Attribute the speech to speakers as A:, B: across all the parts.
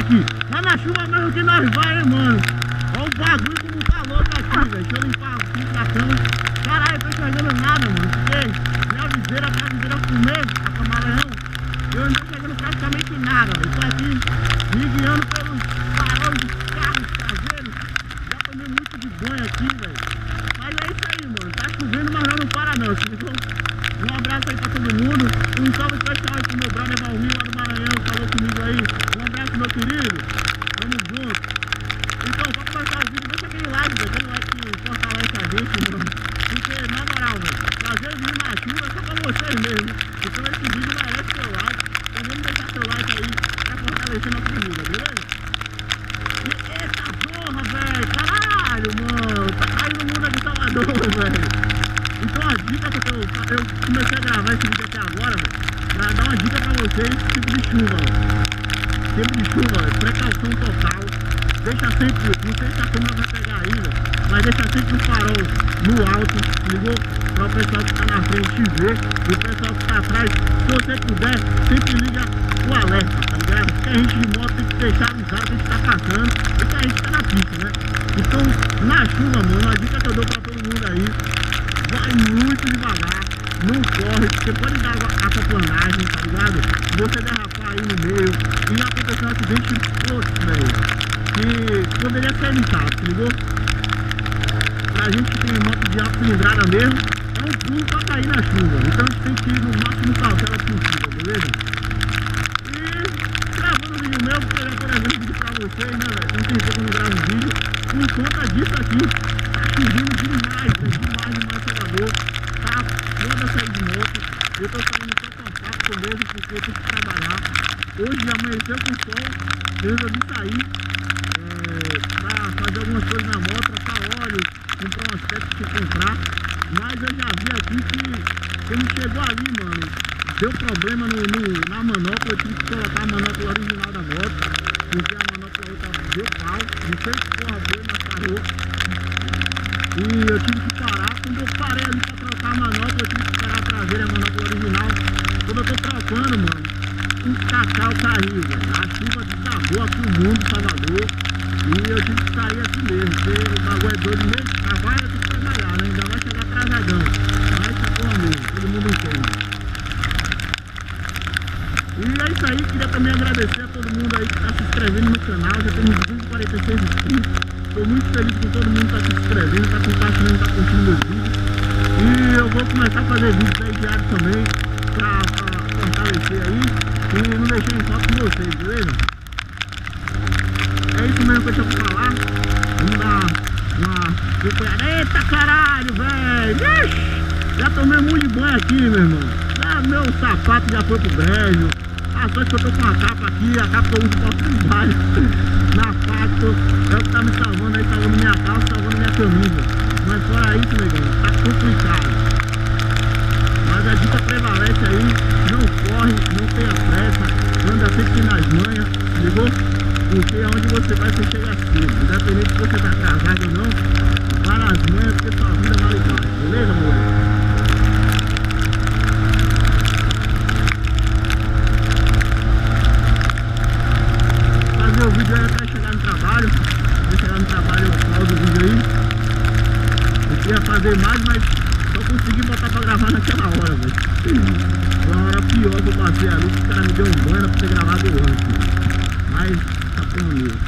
A: aqui. Lá na chuva mesmo que nós vai, hein, mano. Olha o bagulho como tá louco aqui, velho. Deixa eu limpar aqui pra cama. Caralho, eu tô enxergando nada, mano. Porque minha viseira, a viseira fumê, a Camarão, eu não tô enxergando praticamente nada, velho. Tô aqui me guiando pelos faróis dos carros traseiros. Já tomei muito de banho aqui, velho. Mas é isso aí, mano. Tá chovendo, mas não para não, ficou? Um abraço aí pra todo mundo. Um salve especial aí pro meu brother Valmir lá do Maranhão, falou comigo aí. Um abraço, meu querido. Tamo junto. Então, pra começar o vídeo, deixa aquele like, velho. Aquele like que fortalece a gente, mano. Porque, na moral, velho, fazer vídeo na chuva é só pra vocês mesmo. Então esse vídeo merece seu like. Então vamos deixar seu like aí pra fortalecer nossa família, beleza? E eita zorra, velho. Caralho, mano. Tá caindo o mundo aqui de Salvador, velho. Então a dica que eu comecei a gravar esse vídeo até agora, velho, pra dar uma dica pra vocês, tipo de chuva, velho. Tempo de chuva, velho, precaução total. Deixa sempre, não sei se a câmera vai pegar aí, velho, mas deixa sempre o farol no alto, ligou? Pra o pessoal que tá na frente ver, e o pessoal que tá atrás, se você puder, sempre liga o alerta, tá ligado? Porque a gente de moto tem que deixar avisado que a gente tá passando e que a gente tá na pista, né? Então, na chuva, mano, a dica que eu dou pra todo mundo aí, vai muito devagar, não corre, porque pode dar aquaplanagem, tá ligado? Você derrapar aí no meio e acontecer um acidente, putz, velho, que poderia ser evitado, tá ligou? Pra gente que tem moto de alta cilindrada mesmo, é um pulo pra cair na chuva, então a gente tem que ir no máximo cautela possível, beleza? E gravando o vídeo meu, porque eu já tô levando vídeo pra vocês, né, velho? Tem tempo que eu não gravo vídeo, por conta disso aqui, tá chovendo demais, velho, demais Salvador, tá foda sair de moto, eu tô saindo só com papo mesmo, porque eu tenho que trabalhar. Hoje amanheceu com o sol, eu resolvi sair pra fazer algumas coisas na moto, trocar óleo, comprar umas peças que comprar, mas eu já vi aqui que quando chegou ali, mano, deu problema na manopla, eu tive que colocar a manopla original da moto, porque a manopla outra deu pau, não sei se porra deu, mas parou. E eu tive que parar, quando eu parei ali pra trocar a manopla, eu tive que parar a traseira, a manopla original. Quando eu tô trocando, mano, um cacau caiu, velho. A chuva desabou aqui o mundo, Salvador. E eu tive que sair assim mesmo, porque o bagulho é doido mesmo. Trabalha, tem que trabalhar, né? Ainda vai chegar atrasadão. Mas essa porra mesmo, todo mundo entende. E é isso aí, queria também agradecer a todo mundo aí que tá se inscrevendo no canal. Já temos 246 inscritos. Estou muito feliz com todo mundo que tá se inscrevendo, tá compartilhando, tá curtindo meus vídeos. E eu vou começar a fazer vídeos aí diários também, pra fortalecer aí e não deixar em falta com vocês, beleza? É isso mesmo que eu tinha pra falar. Vamos dar uma acompanhada. Eita caralho, velho! Já tomei muito de banho aqui, meu irmão. Meu sapato já foi pro brejo. A sorte que eu tô com a capa aqui, a capa que eu uso pra trabalho. Na facto, é o que tá me salvando aí, salvando minha calça, salvando minha camisa. Mas fora isso, negão, tá complicado. Mas a dica prevalece aí, não corre, não tenha pressa, anda sempre nas manhas, ligou? Porque aonde você vai, você chega cedo. Independente se você tá casado ou não, vai nas manhas, porque sua vida vale mais, beleza, amor? O vídeo aí até chegar no trabalho. Vou chegar no trabalho, eu pauso o vídeo aí. Eu queria fazer mais, mas só consegui botar pra gravar naquela hora, velho. Foi uma hora pior que eu passei ali, que o cara me deu um banho pra ter gravado antes. Mas tá porra mesmo.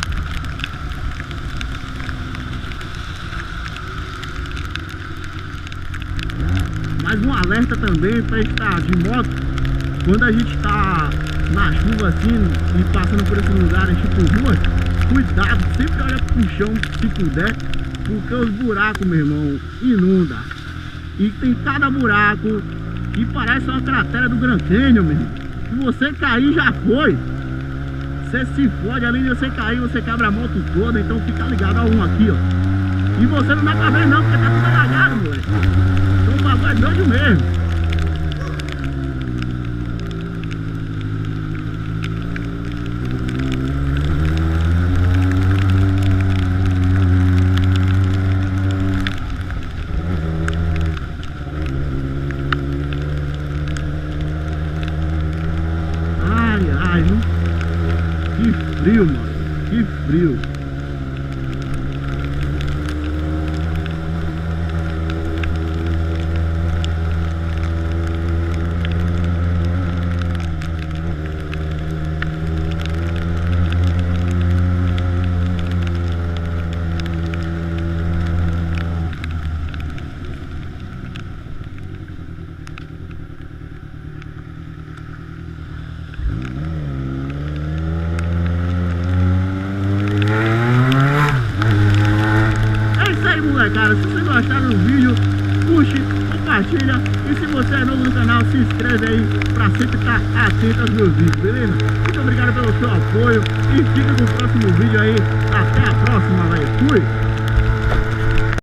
A: Mais um alerta também pra estar de moto. Quando a gente tá na chuva assim e passando por esses lugares tipo rua, cuidado, sempre olha pro chão se puder, porque os buracos, meu irmão, inunda. E tem cada buraco que parece uma cratera do Grand Canyon, meu irmão. Se você cair, já foi. Você se fode, além de você cair, você quebra a moto toda, então fica ligado. Ó, um aqui, ó. E você não dá pra ver não, porque tá tudo alagado, moleque. Então o bagulho é doido mesmo. Que frio, mano. Que frio. Cara, se vocês gostaram do vídeo, curte, compartilha e se você é novo no canal, se inscreve aí pra sempre estar atento aos meus vídeos, beleza? Muito obrigado pelo seu apoio e fica no próximo vídeo aí. Até a próxima, velho. Fui!